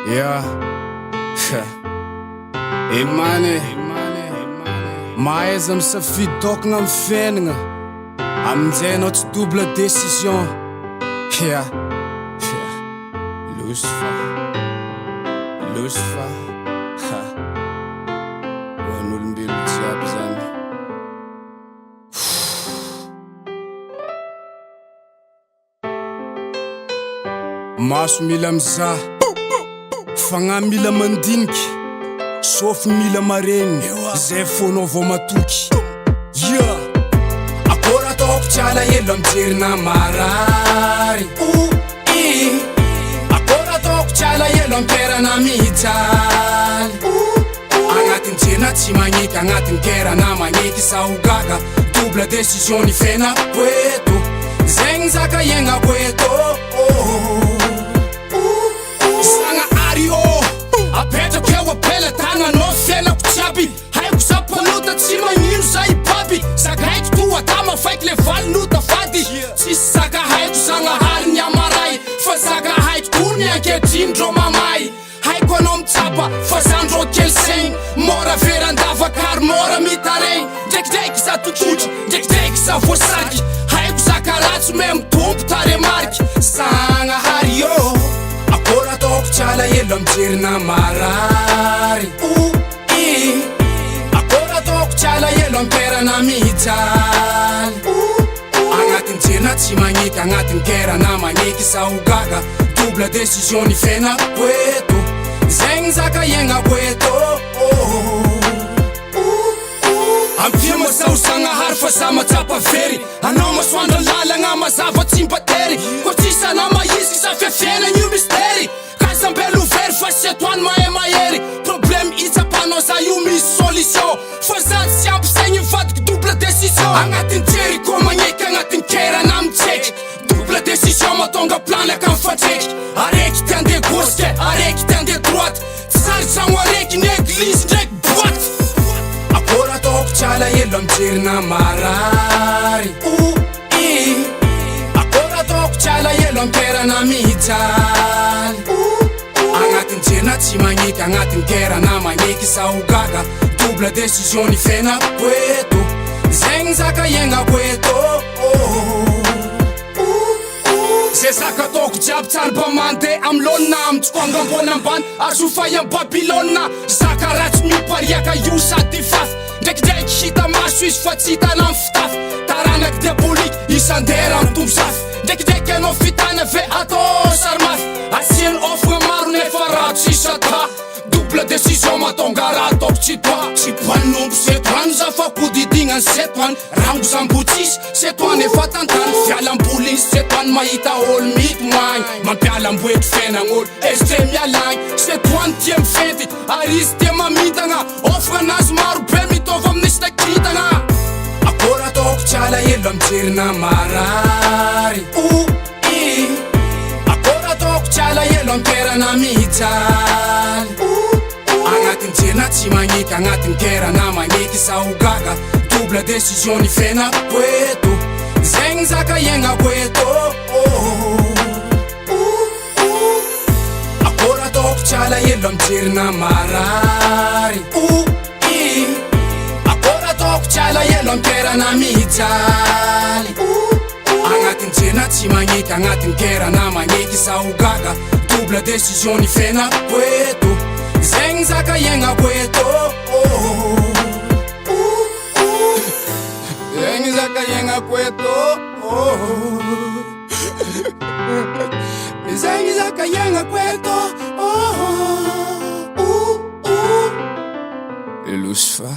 Yeah. Imane maaiza misafidy tokagna amy fiainagna, amin'izay anao tsy double décision. Yeah. Losy fa ho an'olombelona jiaby zany. Maso mila mizaha, fagnahy mila mandiniky, sôfy mila maregny, zay fonao vao matoky. Yeah. Akôry ataoko tsy alahelo amjerina marary. Akôry ataoko tsy alahelo amperana mijaly. Agnatin'ny jerina tsy magneky, agnatin'ny kerana magneky saho gaga. Double décision ny fiainako eto, zegny zaka iainako eto. Apetrako eo apela tagnanao fiainako jiaby, haiko za palota tsy magnino za ibaby. Zaka haiko toa tama faiky le valonota fady, tsisy zaka haiko zagnahary ny amaray, fa zaka haiko koa ny ankehitrindrô mamay. Haiko anao mitsapa fa zandrô kely segny, mora verandavakary mora mitaregny. Ndraikidraiky za tototry, ndraikidraiky za voasaky, haiko zaka ratsy me mitompo tare mariky. Zagnahary yo, akôry ataoko tsy alahelo amjerina marary. Akôry ataoko tsy alahelo amperana mijaly. Agnatin'ny jerina tsy magneky, agnatin'ny kerana magneky saho gaga. Double décision ny fiainako eto, zegny zaka iainako eto. Ampia mazaho zagnahary fa za matsapa very, anao masoandra lalagna mazava tsy mbatery. Koa tsisy anao maiziky za fiafiaina io mistery, kasambelo very fa sy atoany mahay mahery. Problème itsapanao za io misy solution, fa za tsy ampy zegny mivadiky double décision. Agnatin'ny jery koa magneky, agnatin'ny kerana mitseky. Double décision matonga planaka mifandreky, areky ty ande gauche ke areky ty ande droite, tsy sarotragno areky ny église ndraiky boîte. Akôry ataoko tsy alahelo amjerina marary. Akôry ataoko tsy alahelo amperana mijaly. Agnatin'ny jerina tsy magneky, agnatin'ny kerana magneky saho gaga. Double décision ny fiainako eto, zegny zaka iainako eto. Zay zaka ataoko jiaby tsara mba mandeha amy lôna, mitsokanga ambony ambany azo fay amy Babylone. Zaka ratsy mipariaka io sady fafy, ndraikidraiky hita maso izy fa tsy hitana amy fitafy. Taranaky diaboliky isandera amy tombo safy, ndraikidraiky anao fitana ve atao saromafy. Asiany offre maro nefa raha tsisy ata, double décision matonga raha ataoko tsy toa. Tsy poanombo seto any za fa kodidignany seto any, rango zambotsisy seto any efa tantany. Fialamboly izy seto any mahita olo mitomagny, mampialamboetry fiainagn'olo estre mialagny. Seto any tia mifety ary izy tia mamintagna, offre anazy maro be mitovy amin'isy takitagna. Akôry ataoko tsy alahelo amjerina marary. Akôry ataoko tsy alahelo amperana mijaly. Agnatin'ny jerina tsy magneky, agnatin'ny kerana magneky saho gaga. Double décision ny fiainako eto, zegny zaka iainako eto. Akôry ataoko tsy alahelo amjerina marary. Akôry ataoko tsy alahelo amperana mijaly. Agnatin'ny jerina tsy magneky, agnatin'ny kerana magneky saho gaga. Double décision ny fiainako eto, zegny zaka iainako eto. Zegny zaka iainako eto. Zegny zaka iainako eto. Losy fa